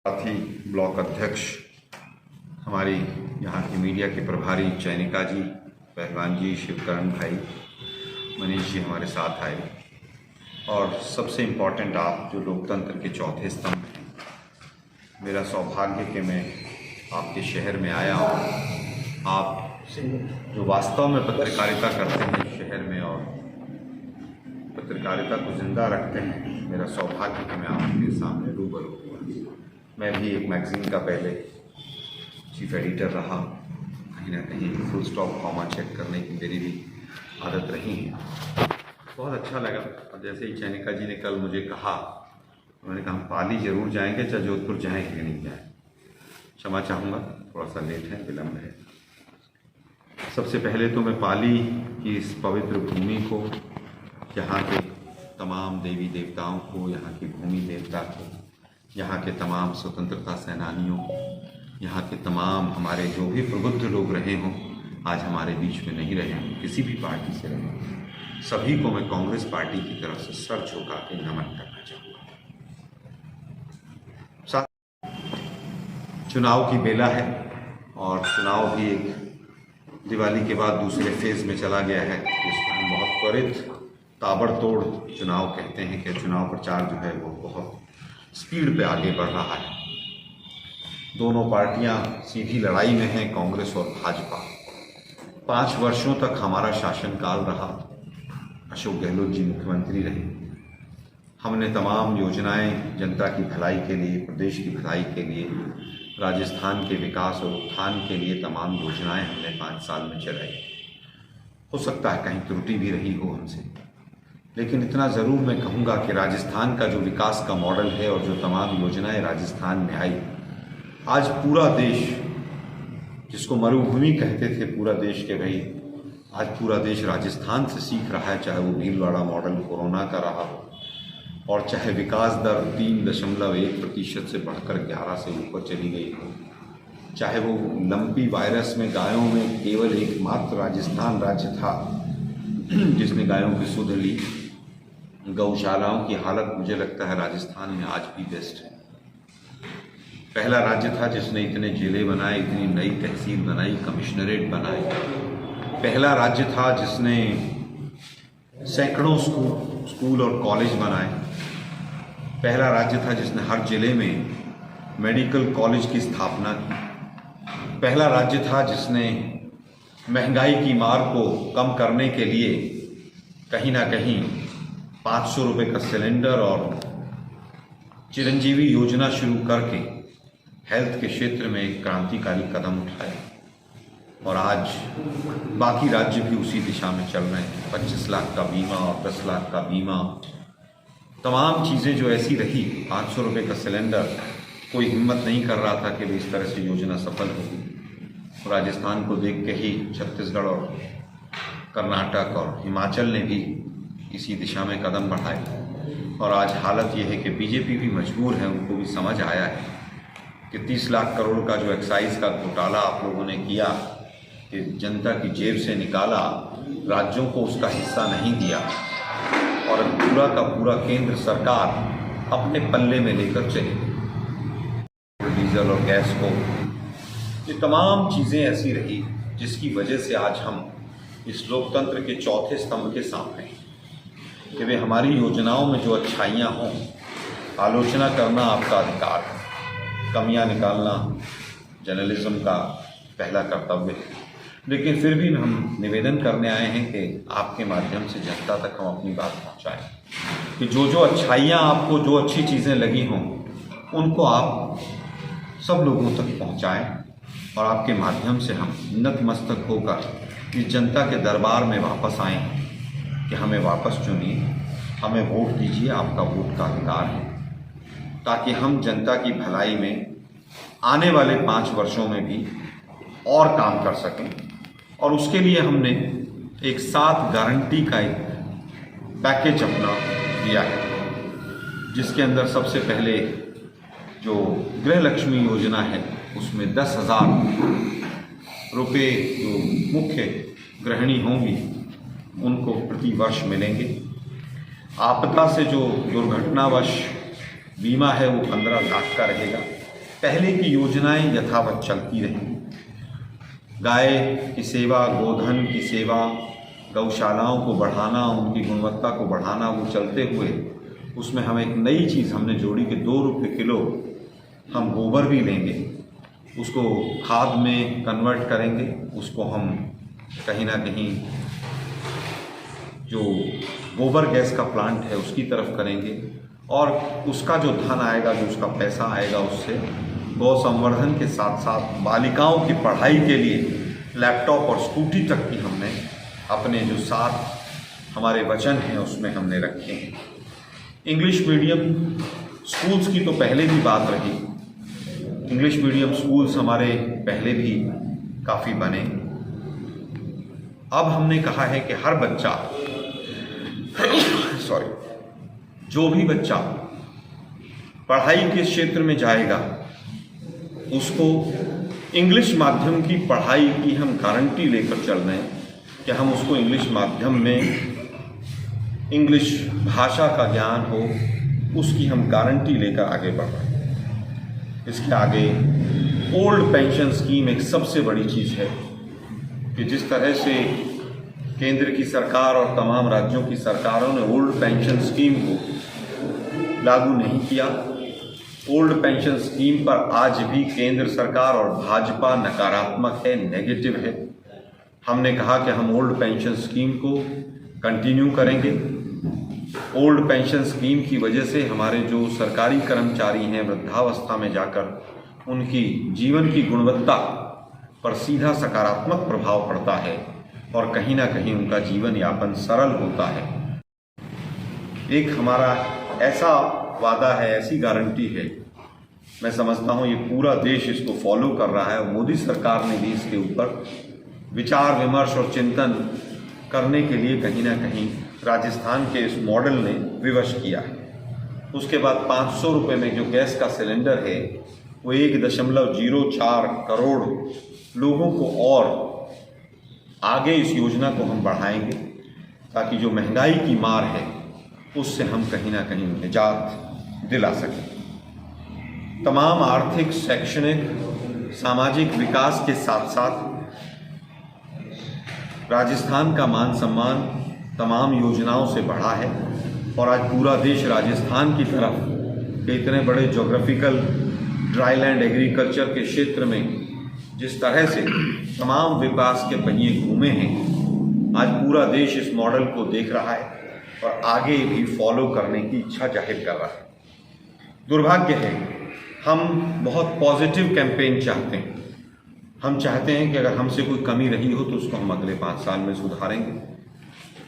साथ ही ब्लॉक अध्यक्ष हमारी यहाँ की मीडिया के प्रभारी चयनिका जी, पहलवान जी, शिवकरण भाई, मनीष जी हमारे साथ आए और सबसे इम्पॉर्टेंट आप जो लोकतंत्र के चौथे स्तंभ हैं। मेरा सौभाग्य कि मैं आपके शहर में आया हूँ। आप जो वास्तव में पत्रकारिता करते हैं शहर में और पत्रकारिता को जिंदा रखते हैं, मेरा सौभाग्य कि मैं आपके सामने रूबरू हुआ। मैं भी एक मैगज़ीन का पहले चीफ एडिटर रहा, कहीं ना कहीं फुल स्टॉप कॉमा चेक करने की मेरी भी आदत रही है। बहुत अच्छा लगा। और जैसे ही चयनिका जी ने कल मुझे कहा, उन्होंने कहा हम पाली ज़रूर जाएंगे, चाहे जोधपुर जाएँ कि नहीं जाएँ। क्षमा चाहूँगा, थोड़ा सा लेट है, विलम्ब है। सबसे पहले तो मैं पाली की इस पवित्र भूमि को, यहाँ के तमाम देवी देवताओं को, यहाँ की भूमि देवता को, यहाँ के तमाम स्वतंत्रता सेनानियों को, यहाँ के तमाम हमारे जो भी प्रबुद्ध लोग रहे हों, आज हमारे बीच में नहीं रहे हों, किसी भी पार्टी से रहे हों, सभी को मैं कांग्रेस पार्टी की तरफ से सर झुका के नमन करना चाहूँगा। साथ चुनाव की बेला है और चुनाव भी एक दिवाली के बाद दूसरे फेज में चला गया है, जिसको हम बहुत त्वरित ताबड़तोड़ चुनाव कहते हैं कि चुनाव प्रचार जो है वो बहुत स्पीड पे आगे बढ़ रहा है। दोनों पार्टियां सीधी लड़ाई में हैं, कांग्रेस और भाजपा। 5 वर्षों तक हमारा शासनकाल रहा, अशोक गहलोत जी मुख्यमंत्री रहे। हमने तमाम योजनाएं जनता की भलाई के लिए, प्रदेश की भलाई के लिए, राजस्थान के विकास और उत्थान के लिए तमाम योजनाएं हमने 5 साल में चलाई। हो सकता है कहीं त्रुटि भी रही हो हमसे, लेकिन इतना ज़रूर मैं कहूँगा कि राजस्थान का जो विकास का मॉडल है और जो तमाम योजनाएं राजस्थान में आई, आज पूरा देश, जिसको मरुभूमि कहते थे पूरा देश के भाई, आज पूरा देश राजस्थान से सीख रहा है। चाहे वो भीलवाड़ा मॉडल कोरोना का रहा हो और चाहे विकास दर 3.1% से बढ़कर 11 से ऊपर चली गई हो, चाहे वो लंपी वायरस में गायों में केवल एकमात्र राजस्थान राज्य था जिसने गायों की सुध ली। गौशालाओं की हालत मुझे लगता है राजस्थान में आज भी बेस्ट है। पहला राज्य था जिसने इतने जिले बनाए, इतनी नई तहसील बनाई, कमिश्नरेट बनाए। पहला राज्य था जिसने सैकड़ों स्कूल और कॉलेज बनाए। पहला राज्य था जिसने हर जिले में मेडिकल कॉलेज की स्थापना की। पहला राज्य था जिसने महंगाई की मार को कम करने के लिए कहीं ना कहीं 500 रुपये का सिलेंडर और चिरंजीवी योजना शुरू करके हेल्थ के क्षेत्र में एक क्रांतिकारी कदम उठाया। और आज बाकी राज्य भी उसी दिशा में चल रहे हैं। 25 लाख का बीमा और 10 लाख का बीमा, तमाम चीज़ें जो ऐसी रही। 500 रुपये का सिलेंडर, कोई हिम्मत नहीं कर रहा था कि इस तरह से योजना सफल होगी। राजस्थान को देख के ही छत्तीसगढ़ और कर्नाटक और हिमाचल ने भी इसी दिशा में कदम बढ़ाए। और आज हालत ये है कि बीजेपी भी मजबूर है, उनको भी समझ आया है कि 30 लाख करोड़ का जो एक्साइज का घोटाला आप लोगों ने किया, कि जनता की जेब से निकाला, राज्यों को उसका हिस्सा नहीं दिया और पूरा का पूरा केंद्र सरकार अपने पल्ले में लेकर चली। डीजल और गैस को, ये तमाम चीज़ें ऐसी रही जिसकी वजह से आज हम इस लोकतंत्र के चौथे स्तंभ के सामने हैं कि वे हमारी योजनाओं में जो अच्छाइयाँ हों, आलोचना करना आपका अधिकार है, कमियां निकालना जर्नलिज्म का पहला कर्तव्य है। लेकिन फिर भी हम निवेदन करने आए हैं कि आपके माध्यम से जनता तक हम अपनी बात पहुंचाएं कि जो जो अच्छाइयाँ आपको, जो अच्छी चीज़ें लगी हों, उनको आप सब लोगों तक पहुंचाएं और आपके माध्यम से हम नतमस्तक होकर इस जनता के दरबार में वापस आए कि हमें वापस चुनिए, हमें वोट दीजिए, आपका वोट का अधिकार है, ताकि हम जनता की भलाई में आने वाले 5 वर्षों में भी और काम कर सकें। और उसके लिए हमने एक 7 गारंटी का एक पैकेज अपना दिया है, जिसके अंदर सबसे पहले जो गृह लक्ष्मी योजना है, उसमें 10,000 रुपये जो मुख्य गृहिणी होंगी उनको प्रति वर्ष मिलेंगे। आपदा से जो दुर्घटनावश बीमा है वो 15 लाख का रहेगा। पहले की योजनाएं यथावत चलती रहेंगी। गाय की सेवा, गोधन की सेवा, गौशालाओं को बढ़ाना, उनकी गुणवत्ता को बढ़ाना, वो चलते हुए उसमें हम एक नई चीज़ हमने जोड़ी कि 2 रुपये किलो हम गोबर भी लेंगे, उसको खाद में कन्वर्ट करेंगे, उसको हम कहीं ना कहीं जो गोबर गैस का प्लांट है उसकी तरफ करेंगे, और उसका जो धन आएगा, जो उसका पैसा आएगा, उससे गौ संवर्धन के साथ साथ बालिकाओं की पढ़ाई के लिए लैपटॉप और स्कूटी तक की हमने अपने जो 7 हमारे वचन हैं उसमें हमने रखे हैं। इंग्लिश मीडियम स्कूल्स की तो पहले भी बात रही, इंग्लिश मीडियम स्कूल्स हमारे पहले भी काफ़ी बने। अब हमने कहा है कि हर बच्चा जो भी बच्चा पढ़ाई के क्षेत्र में जाएगा उसको इंग्लिश माध्यम की पढ़ाई की हम गारंटी लेकर चल रहे हैं कि हम उसको इंग्लिश माध्यम में इंग्लिश भाषा का ज्ञान हो, उसकी हम गारंटी लेकर आगे बढ़ रहे हैं। इसके आगे ओल्ड पेंशन स्कीम एक सबसे बड़ी चीज़ है कि जिस तरह से केंद्र की सरकार और तमाम राज्यों की सरकारों ने ओल्ड पेंशन स्कीम को लागू नहीं किया, ओल्ड पेंशन स्कीम पर आज भी केंद्र सरकार और भाजपा नकारात्मक है, नेगेटिव है। हमने कहा कि हम ओल्ड पेंशन स्कीम को कंटिन्यू करेंगे। ओल्ड पेंशन स्कीम की वजह से हमारे जो सरकारी कर्मचारी हैं वृद्धावस्था में जाकर उनकी जीवन की गुणवत्ता पर सीधा सकारात्मक प्रभाव पड़ता है और कहीं ना कहीं उनका जीवन यापन सरल होता है। एक हमारा ऐसा वादा है, ऐसी गारंटी है, मैं समझता हूँ ये पूरा देश इसको फॉलो कर रहा है और मोदी सरकार ने भी इसके ऊपर विचार विमर्श और चिंतन करने के लिए कहीं ना कहीं राजस्थान के इस मॉडल ने विवश किया है। उसके बाद 500 रुपये में जो गैस का सिलेंडर है वो 1.04 करोड़ लोगों को और आगे इस योजना को हम बढ़ाएंगे ताकि जो महंगाई की मार है उससे हम कहीं ना कहीं निजात दिला सकें। तमाम आर्थिक, शैक्षणिक, सामाजिक विकास के साथ साथ राजस्थान का मान सम्मान तमाम योजनाओं से बढ़ा है और आज पूरा देश राजस्थान की तरफ इतने बड़े ज्योग्राफिकल ड्राईलैंड एग्रीकल्चर के क्षेत्र में जिस तरह से तमाम विकास के पहिए घूमे हैं, आज पूरा देश इस मॉडल को देख रहा है और आगे भी फॉलो करने की इच्छा जाहिर कर रहा है। दुर्भाग्य है, हम बहुत पॉजिटिव कैंपेन चाहते हैं। हम चाहते हैं कि अगर हमसे कोई कमी रही हो तो उसको हम अगले 5 साल में सुधारेंगे,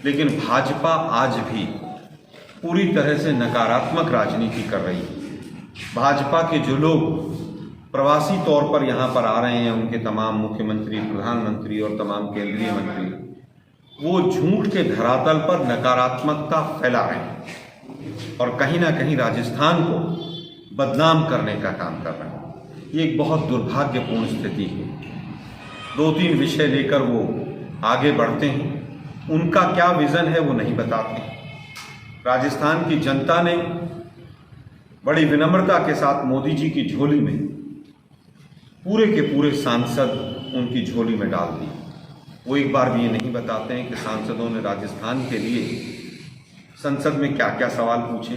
लेकिन भाजपा आज भी पूरी तरह से नकारात्मक राजनीति कर रही है। भाजपा के जो लोग प्रवासी तौर पर यहाँ पर आ रहे हैं, उनके तमाम मुख्यमंत्री, प्रधानमंत्री और तमाम केंद्रीय मंत्री, वो झूठ के धरातल पर नकारात्मकता फैला रहे हैं और कहीं ना कहीं राजस्थान को बदनाम करने का काम कर रहे हैं। ये एक बहुत दुर्भाग्यपूर्ण स्थिति है। 2-3 विषय लेकर वो आगे बढ़ते हैं, उनका क्या विज़न है वो नहीं बताते। राजस्थान की जनता ने बड़ी विनम्रता के साथ मोदी जी की झोली में पूरे के पूरे सांसद उनकी झोली में डाल दिए। वो एक बार भी ये नहीं बताते हैं कि सांसदों ने राजस्थान के लिए संसद में क्या क्या सवाल पूछे,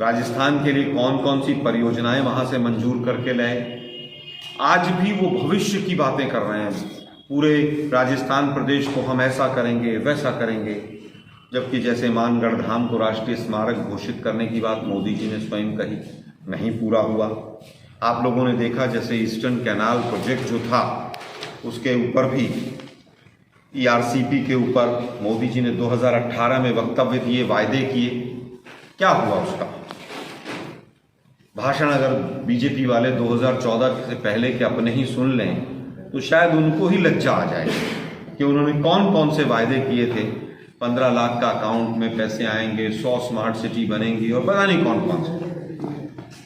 राजस्थान के लिए कौन कौन सी परियोजनाएं वहाँ से मंजूर करके लाए। आज भी वो भविष्य की बातें कर रहे हैं, पूरे राजस्थान प्रदेश को हम ऐसा करेंगे वैसा करेंगे, जबकि जैसे मानगढ़ धाम को राष्ट्रीय स्मारक घोषित करने की बात मोदी जी ने स्वयं कही, नहीं पूरा हुआ। आप लोगों ने देखा जैसे ईस्टर्न कैनाल प्रोजेक्ट जो था उसके ऊपर भी ERCP के ऊपर मोदी जी ने 2018 में वक्तव्य दिए, वायदे किए, क्या हुआ उसका भाषण? अगर बीजेपी वाले 2014 से पहले के अपने ही सुन लें तो शायद उनको ही लज्जा आ जाए कि उन्होंने कौन कौन से वायदे किए थे। 15 लाख का अकाउंट में पैसे आएंगे, 100 स्मार्ट सिटी बनेंगी और पता नहीं कौन कौन से।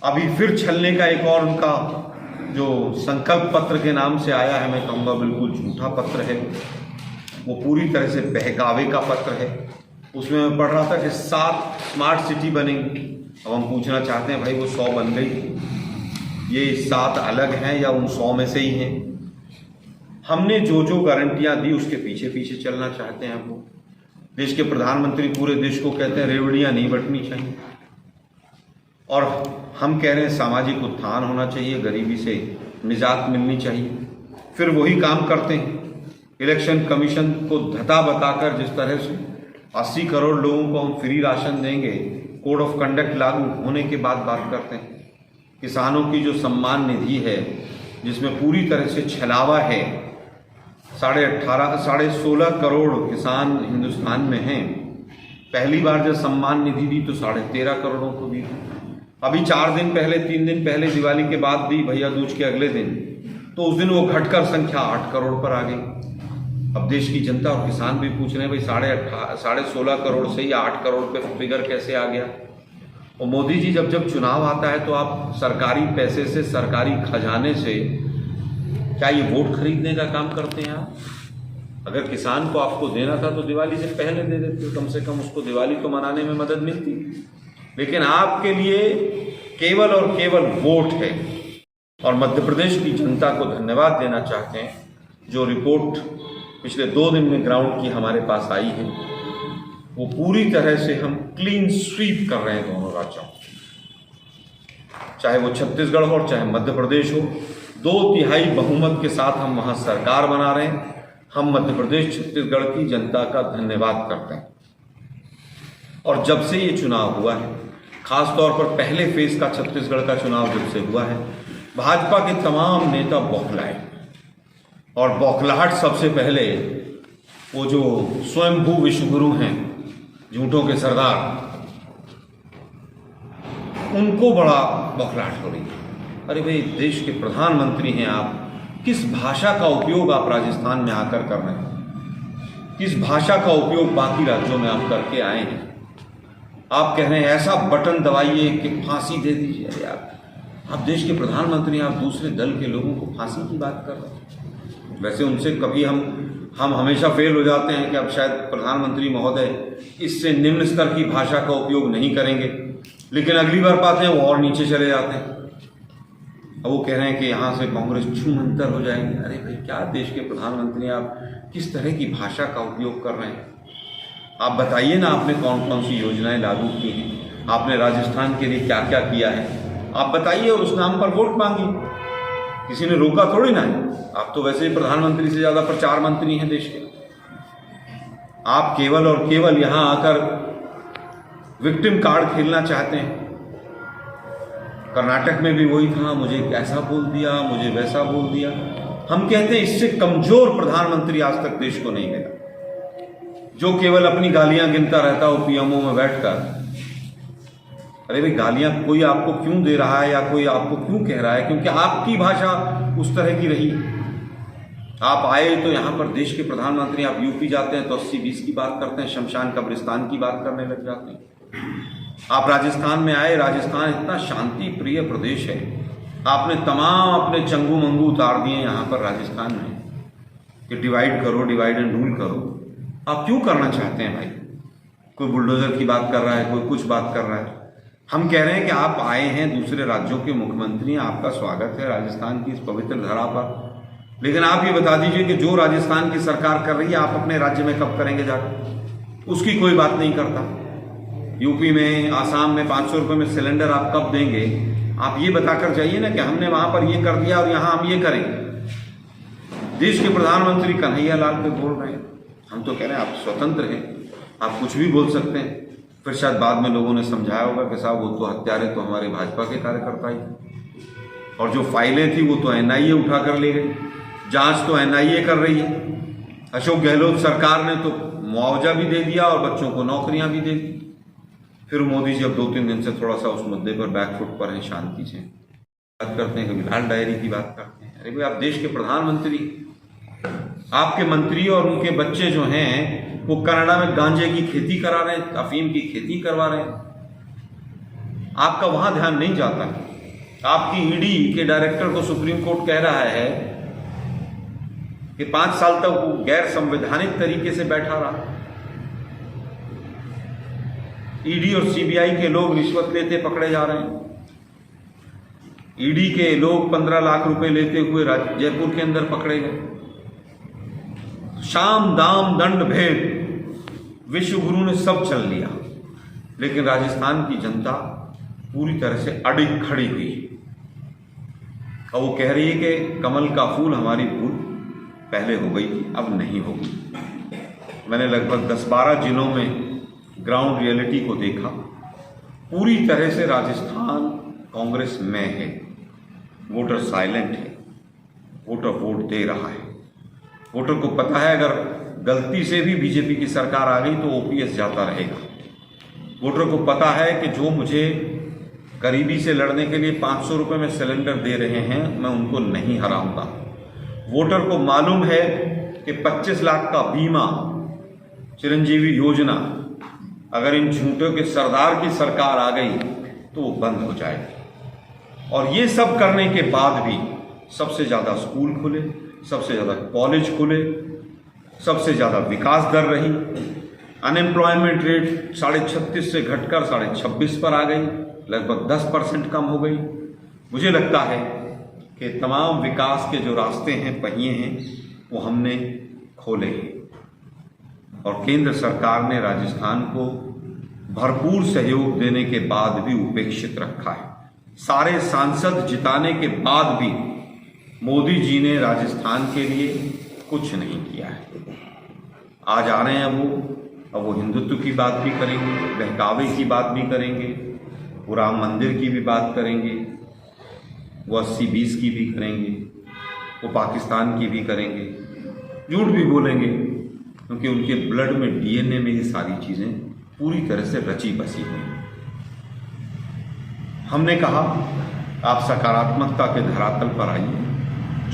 अभी फिर छलने का एक और उनका जो संकल्प पत्र के नाम से आया है, मैं कहूँगा बिल्कुल झूठा पत्र है, वो पूरी तरह से बहकावे का पत्र है। उसमें मैं पढ़ रहा था कि 7 स्मार्ट सिटी बनेंगी। अब हम पूछना चाहते हैं भाई वो 100 बन गई? ये 7 अलग हैं या उन 100 में से ही हैं। हमने जो जो गारंटियां दी उसके पीछे पीछे चलना चाहते हैं। वो देश के प्रधानमंत्री पूरे देश को कहते हैं रेवड़ियां नहीं बंटनी चाहिए, और हम कह रहे हैं सामाजिक उत्थान होना चाहिए, गरीबी से निजात मिलनी चाहिए। फिर वही काम करते हैं। इलेक्शन कमीशन को धता बताकर जिस तरह से 80 करोड़ लोगों को हम फ्री राशन देंगे, कोड ऑफ कंडक्ट लागू होने के बाद बात करते हैं। किसानों की जो सम्मान निधि है जिसमें पूरी तरह से छलावा है, 16.5 करोड़ किसान हिंदुस्तान में हैं। पहली बार जब सम्मान निधि दी तो 13.5 करोड़ों को दी। अभी 4 दिन पहले 3 दिन पहले दिवाली के बाद दी, भैया दूज के अगले दिन, तो उस दिन वो घटकर संख्या 8 करोड़ पर आ गई। अब देश की जनता और किसान भी पूछ रहे हैं भाई 16.5 करोड़ से ही 8 करोड़ पे फिगर कैसे आ गया। और मोदी जी जब चुनाव आता है तो आप सरकारी पैसे से, सरकारी खजाने से क्या ये वोट खरीदने का काम करते हैं आप? अगर किसान को आपको देना था तो दिवाली से पहले दे देते, कम से कम उसको दिवाली तो मनाने में मदद मिलती। लेकिन आपके लिए केवल और केवल वोट है। और मध्य प्रदेश की जनता को धन्यवाद देना चाहते हैं, जो रिपोर्ट पिछले 2 दिन में ग्राउंड की हमारे पास आई है, वो पूरी तरह से हम क्लीन स्वीप कर रहे हैं दोनों राज्यों, चाहे वो छत्तीसगढ़ हो और चाहे मध्य प्रदेश हो। 2/3 बहुमत के साथ हम वहां सरकार बना रहे हैं। हम मध्य प्रदेश छत्तीसगढ़ की जनता का धन्यवाद करते हैं। और जब से ये चुनाव हुआ है, खासतौर पर पहले फेज का छत्तीसगढ़ का चुनाव जब से हुआ है, भाजपा के तमाम नेता बौखलाए। और बौखलाहट सबसे पहले वो जो स्वयंभू विश्वगुरु हैं, झूठों के सरदार, उनको बड़ा बौखलाहट हो रही है। अरे भाई, देश के प्रधानमंत्री हैं आप, किस भाषा का उपयोग आप राजस्थान में आकर कर रहे हैं? किस भाषा का उपयोग बाकी राज्यों में आप करके आए हैं? आप कह रहे हैं ऐसा बटन दबाइए कि फांसी दे दीजिए। अरे यार, आप देश के प्रधानमंत्री, आप दूसरे दल के लोगों को फांसी की बात कर रहे हैं। वैसे उनसे कभी हम हमेशा फेल हो जाते हैं कि अब शायद प्रधानमंत्री महोदय इससे निम्न स्तर की भाषा का उपयोग नहीं करेंगे, लेकिन अगली बार पाते हैं वो और नीचे चले जाते हैं। अब वो कह रहे हैं कि यहाँ से कांग्रेस छूमंतर हो जाएगी। अरे भाई, क्या देश के प्रधानमंत्री, आप किस तरह की भाषा का उपयोग कर रहे हैं? आप बताइए ना, आपने कौन कौन सी योजनाएं लागू की हैं, आपने राजस्थान के लिए क्या क्या किया है, आप बताइए और उस नाम पर वोट मांगिए। किसी ने रोका थोड़ी ना है। आप तो वैसे ही प्रधानमंत्री से ज़्यादा प्रचार मंत्री हैं देश के। आप केवल और केवल यहाँ आकर विक्टिम कार्ड खेलना चाहते हैं। कर्नाटक में भी वही था, मुझे ऐसा बोल दिया, मुझे वैसा बोल दिया। हम कहते हैं इससे कमजोर प्रधानमंत्री आज तक देश को नहीं मिला, जो केवल अपनी गालियां गिनता रहता हो पीएमओ में बैठकर। अरे भाई, गालियां कोई आपको क्यों दे रहा है या कोई आपको क्यों कह रहा है? क्योंकि आपकी भाषा उस तरह की रही। आप आए तो यहाँ पर देश के प्रधानमंत्री, आप यूपी जाते हैं तो 80-20 की बात करते हैं, शमशान कब्रिस्तान की बात करने लग जाते हैं। आप राजस्थान में आए, राजस्थान इतना शांति प्रिय प्रदेश है, आपने तमाम अपने चंगू मंगू उतार दिए यहाँ पर राजस्थान में कि डिवाइड करो, डिवाइड एंड रूल करो। आप क्यों करना चाहते हैं भाई? कोई बुलडोजर की बात कर रहा है, कोई कुछ बात कर रहा है। हम कह रहे हैं कि आप आए हैं, दूसरे राज्यों के मुख्यमंत्री, आपका स्वागत है राजस्थान की इस पवित्र धरा पर, लेकिन आप ये बता दीजिए कि जो राजस्थान की सरकार कर रही है, आप अपने राज्य में कब करेंगे जाकर? उसकी कोई बात नहीं करता। यूपी में, आसाम में 500 रुपये में सिलेंडर आप कब देंगे? आप ये बताकर जाइए ना कि हमने वहां पर ये कर दिया और यहाँ हम ये करेंगे। देश के प्रधानमंत्री कन्हैया लाल पे बोल रहे हैं। हम तो कह रहे हैं आप स्वतंत्र हैं, आप कुछ भी बोल सकते हैं। फिर शायद बाद में लोगों ने समझाया होगा कि साहब वो तो हत्यारे तो हमारे भाजपा के कार्यकर्ता ही थे, और जो फाइलें थी वो तो एनआईए उठा कर ले गई, जांच तो एनआईए कर रही है। अशोक गहलोत सरकार ने तो मुआवजा भी दे दिया और बच्चों को नौकरियां भी दे दी। फिर मोदी जी अब 2-3 दिन से थोड़ा सा उस मुद्दे पर बैकफुट पर हैं, शांति से बात करते हैं, कभी लाल डायरी की बात करते हैं। अरे भाई, आप देश के प्रधानमंत्री, आपके मंत्री और उनके बच्चे जो हैं वो कनाडा में गांजे की खेती करा रहे हैं, अफीम की खेती करवा रहे हैं। आपका वहां ध्यान नहीं जाता। आपकी ईडी के डायरेक्टर को सुप्रीम कोर्ट कह रहा है कि 5 साल तक वो गैर संवैधानिक तरीके से बैठा रहा। ईडी और सीबीआई के लोग रिश्वत लेते पकड़े जा रहे हैं। ईडी के लोग 15 लाख रुपए लेते हुए जयपुर के अंदर पकड़े गए। शाम दाम दंड भेद विश्व गुरु ने सब चल लिया, लेकिन राजस्थान की जनता पूरी तरह से अडिग खड़ी हुई और वो कह रही है कि कमल का फूल हमारी भूल पहले हो गई थी, अब नहीं होगी। मैंने लगभग 10-12 जिलों में ग्राउंड रियलिटी को देखा। पूरी तरह से राजस्थान कांग्रेस में है, वोटर साइलेंट है, वोटर वोट दे रहा है। वोटर को पता है अगर गलती से भी बीजेपी की सरकार आ गई तो ओपीएस जाता रहेगा। वोटर को पता है कि जो मुझे करीबी से लड़ने के लिए 500 रुपये में सिलेंडर दे रहे हैं, मैं उनको नहीं हराऊंगा। वोटर को मालूम है कि 25 लाख का बीमा, चिरंजीवी योजना, अगर इन झूठों के सरदार की सरकार आ गई तो वो बंद हो जाएगी। और ये सब करने के बाद भी सबसे ज़्यादा स्कूल खुले, सबसे ज़्यादा कॉलेज खुले, सबसे ज़्यादा विकास दर रही। अनएम्प्लॉयमेंट रेट 36.5 से घटकर 26.5 पर आ गई, लगभग 10% कम हो गई। मुझे लगता है कि तमाम विकास के जो रास्ते हैं, पहिए हैं, वो हमने खोले हैं और केंद्र सरकार ने राजस्थान को भरपूर सहयोग देने के बाद भी उपेक्षित रखा है। सारे सांसद जिताने के बाद भी मोदी जी ने राजस्थान के लिए कुछ नहीं किया है। आज आ रहे हैं अब वो हिंदुत्व की बात भी करेंगे, बहकावे की बात भी करेंगे, वो राम मंदिर की भी बात करेंगे, वो 80-20 की भी करेंगे, वो पाकिस्तान की भी करेंगे, झूठ भी बोलेंगे, क्योंकि उनके ब्लड में, डीएनए में ये सारी चीज़ें पूरी तरह से रची बसी हुई। हमने कहा आप सकारात्मकता के धरातल पर आइए,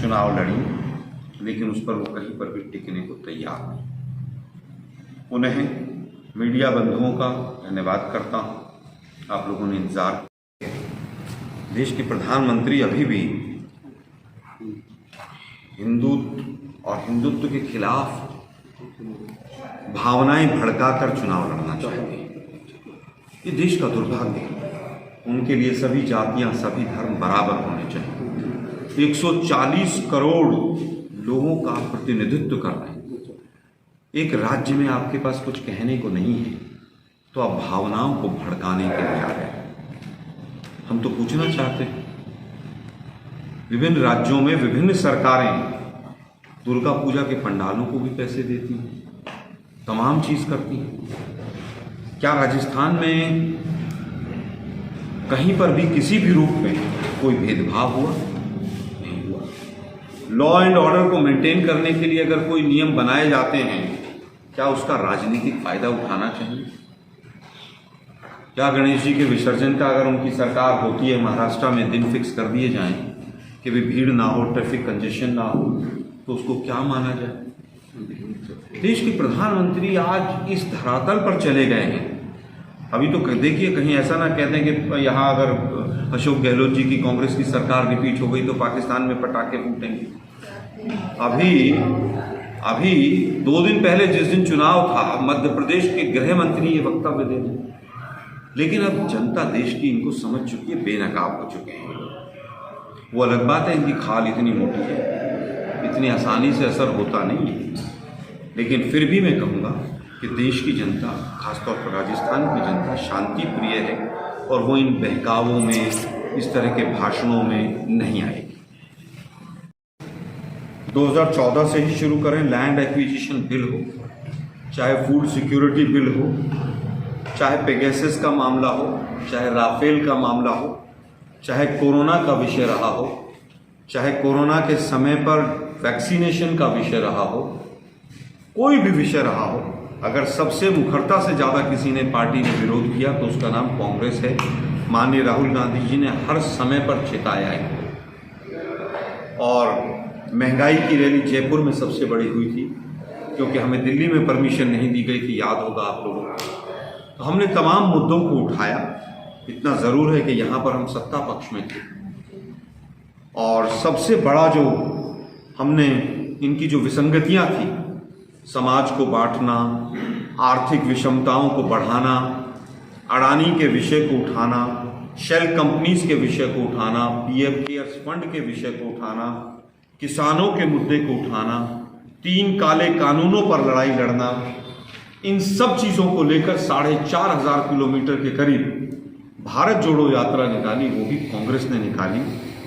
चुनाव लड़िए, लेकिन उस पर वो कहीं पर भी टिकने को तैयार नहीं। उन्हें मीडिया बंधुओं का धन्यवाद करता हूँ, आप लोगों ने इंतजार किया। देश के प्रधानमंत्री अभी भी हिंदुत्व और हिंदुत्व के खिलाफ भावनाएं भड़काकर चुनाव लड़ना चाहते हैं। ये देश का दुर्भाग्य है। उनके लिए सभी जातियां, सभी धर्म बराबर होने चाहिए। 140 करोड़ लोगों का प्रतिनिधित्व कर रहे हैं। एक राज्य में आपके पास कुछ कहने को नहीं है तो आप भावनाओं को भड़काने के लिए आ रहे हैं। हम तो पूछना चाहते हैं, विभिन्न राज्यों में विभिन्न सरकारें दुर्गा पूजा के पंडालों को भी पैसे देती हैं, तमाम चीज करती हैं। क्या राजस्थान में कहीं पर भी किसी भी रूप में कोई भेदभाव हुआ? नहीं हुआ। लॉ एंड ऑर्डर को मेंटेन करने के लिए अगर कोई नियम बनाए जाते हैं, क्या उसका राजनीतिक फायदा उठाना चाहिए? क्या गणेश जी के विसर्जन का अगर उनकी सरकार होती है, महाराष्ट्र में दिन फिक्स कर दिए जाएं कि भी भीड़ ना हो, ट्रैफिक कंजेशन ना हो, तो उसको क्या माना जाए? देश के प्रधानमंत्री आज इस धरातल पर चले गए हैं। अभी तो देखिए, कहीं ऐसा ना कहते हैं कि यहाँ अगर अशोक गहलोत जी की कांग्रेस की सरकार रिपीट हो गई तो पाकिस्तान में पटाखे फूटेंगे। अभी 2 दिन पहले जिस दिन चुनाव था, मध्य प्रदेश के गृह मंत्री ये वक्तव्य दे रहे हैं। लेकिन अब जनता देश की इनको समझ चुकी है, बेनकाब हो चुके हैं। वो अलग बात है, इनकी खाल इतनी मोटी है, इतनी आसानी से असर होता नहीं है। लेकिन फिर भी मैं कहूँगा कि देश की जनता, खासतौर पर राजस्थान की जनता शांति प्रिय है और वो इन बहकावों में, इस तरह के भाषणों में नहीं आएगी। 2014 से ही शुरू करें, लैंड एक्विजिशन बिल हो, चाहे फूड सिक्योरिटी बिल हो, चाहे पेगासस का मामला हो, चाहे राफेल का मामला हो, चाहे कोरोना का विषय रहा हो, चाहे कोरोना के समय पर वैक्सीनेशन का विषय रहा हो, कोई भी विषय रहा हो, अगर सबसे मुखरता से ज़्यादा किसी ने पार्टी ने विरोध किया तो उसका नाम कांग्रेस है। माननीय राहुल गांधी जी ने हर समय पर चिताया है। और महंगाई की रैली जयपुर में सबसे बड़ी हुई थी, क्योंकि हमें दिल्ली में परमिशन नहीं दी गई थी, याद होगा आप लोगों को। तो हमने तमाम मुद्दों को उठाया। इतना ज़रूर है कि यहाँ पर हम सत्ता पक्ष में थे और सबसे बड़ा जो हमने इनकी जो विसंगतियाँ थी, समाज को बांटना, आर्थिक विषमताओं को बढ़ाना, अडानी के विषय को उठाना, शेल कंपनीज के विषय को उठाना, पीएम केयर्स फंड के विषय को उठाना, किसानों के मुद्दे को उठाना, 3 काले कानूनों पर लड़ाई लड़ना, इन सब चीज़ों को लेकर 4,500 किलोमीटर के करीब भारत जोड़ो यात्रा निकाली, वो भी कांग्रेस ने निकाली।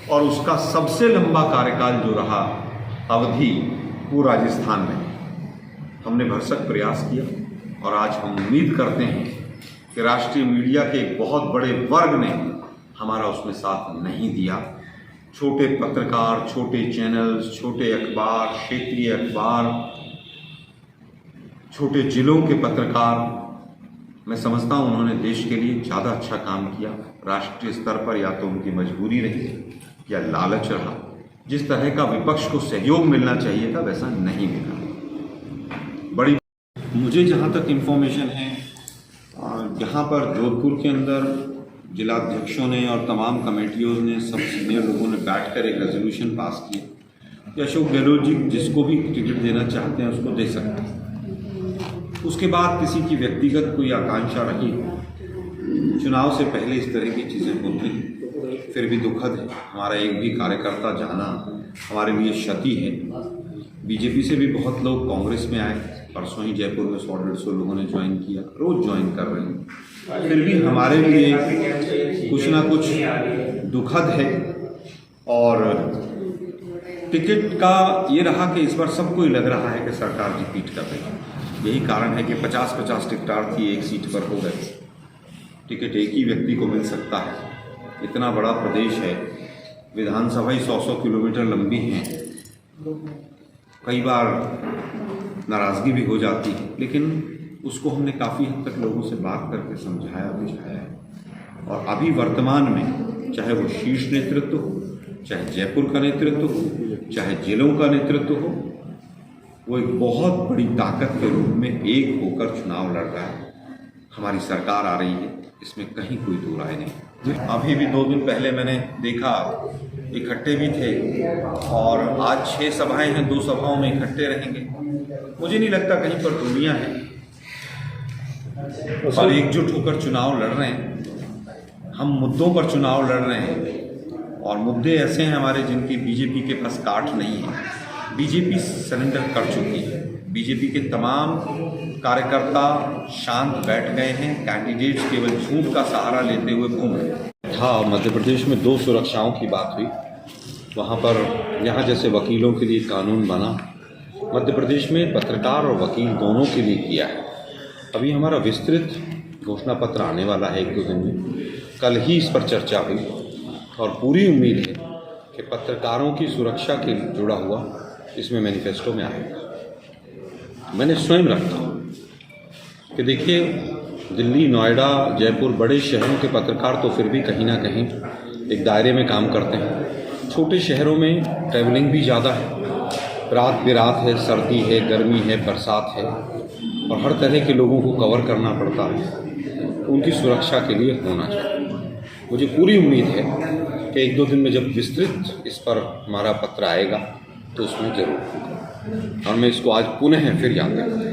और उसका सबसे लंबा कार्यकाल जो रहा अवधि, वो राजस्थान में हमने भरसक प्रयास किया। और आज हम उम्मीद करते हैं कि राष्ट्रीय मीडिया के एक बहुत बड़े वर्ग ने हमारा उसमें साथ नहीं दिया। छोटे पत्रकार, छोटे चैनल्स, छोटे अखबार, क्षेत्रीय अखबार, छोटे जिलों के पत्रकार, मैं समझता हूँ उन्होंने देश के लिए ज़्यादा अच्छा काम किया। राष्ट्रीय स्तर पर या तो उनकी मजबूरी रही या लालच रहा। जिस तरह का विपक्ष को सहयोग मिलना चाहिए था वैसा नहीं मिला। बड़ी मुझे जहाँ तक इन्फॉर्मेशन है, यहाँ पर जोधपुर के अंदर जिलाध्यक्षों ने और तमाम कमेटियों ने, सब सीनियर लोगों ने बैठकर एक रेजोल्यूशन पास किया कि अशोक गहलोत जी जिसको भी टिकट देना चाहते हैं उसको दे सकते हैं। उसके बाद किसी की व्यक्तिगत कोई आकांक्षा रही, चुनाव से पहले इस तरह की चीज़ें होती हैं। फिर भी दुखद है, हमारा एक भी कार्यकर्ता जाना हमारे लिए क्षति है। बीजेपी से भी बहुत लोग कांग्रेस में आए, परसों ही जयपुर में 100-150 लोगों ने ज्वाइन किया, रोज़ ज्वाइन कर रहे हैं। फिर भी हमारे लिए कुछ ना कुछ दुखद है। और टिकट का ये रहा कि इस बार सबको ही लग रहा है कि सरकार रिपीट कर रही है। यही कारण है कि 50-50 टिकटार्थी एक सीट पर हो गए। टिकट एक ही व्यक्ति को मिल सकता है। इतना बड़ा प्रदेश है, विधानसभा ही 100-100 किलोमीटर लंबी है। कई बार नाराज़गी भी हो जाती है, लेकिन उसको हमने काफ़ी हद तक लोगों से बात करके समझाया बुझाया है। और अभी वर्तमान में चाहे वो शीर्ष नेतृत्व हो, चाहे जयपुर का नेतृत्व हो, चाहे जिलों का नेतृत्व हो, वो एक बहुत बड़ी ताकत के रूप में एक होकर चुनाव लड़ रहा है। हमारी सरकार आ रही है, इसमें कहीं कोई दो राय नहीं। अभी भी 2 दिन पहले मैंने देखा, इकट्ठे भी थे, और आज 6 सभाएं हैं, 2 सभाओं में इकट्ठे रहेंगे। मुझे नहीं लगता कहीं पर दूरियां हैं, और एकजुट होकर चुनाव लड़ रहे हैं। हम मुद्दों पर चुनाव लड़ रहे हैं, और मुद्दे ऐसे हैं हमारे जिनकी बीजेपी के पास काट नहीं है। बीजेपी सरेंडर कर चुकी है। बीजेपी के तमाम कार्यकर्ता शांत बैठ गए हैं। कैंडिडेट्स केवल झूठ का सहारा लेते हुए घूम रहे हैं। हाँ, मध्य प्रदेश में 2 सुरक्षाओं की बात हुई। वहाँ पर यहाँ जैसे वकीलों के लिए कानून बना, मध्य प्रदेश में पत्रकार और वकील दोनों के लिए किया है। अभी हमारा विस्तृत घोषणा पत्र आने वाला है 1-2 दिन में। कल ही इस पर चर्चा हुई, और पूरी उम्मीद है कि पत्रकारों की सुरक्षा के जुड़ा हुआ इसमें मैनिफेस्टो में आएगा। मैंने स्वयं रखा कि देखिए, दिल्ली, नोएडा, जयपुर, बड़े शहरों के पत्रकार तो फिर भी कहीं ना कहीं एक दायरे में काम करते हैं। छोटे शहरों में ट्रैवलिंग भी ज़्यादा है, रात बेरात है, सर्दी है, गर्मी है, बरसात है, और हर तरह के लोगों को कवर करना पड़ता है। उनकी सुरक्षा के लिए होना चाहिए। मुझे पूरी उम्मीद है कि 1-2 दिन में जब विस्तृत इस पर हमारा पत्र आएगा तो उसमें ज़रूर होगा, और मैं इसको आज पुनः फिर याद करूँगा।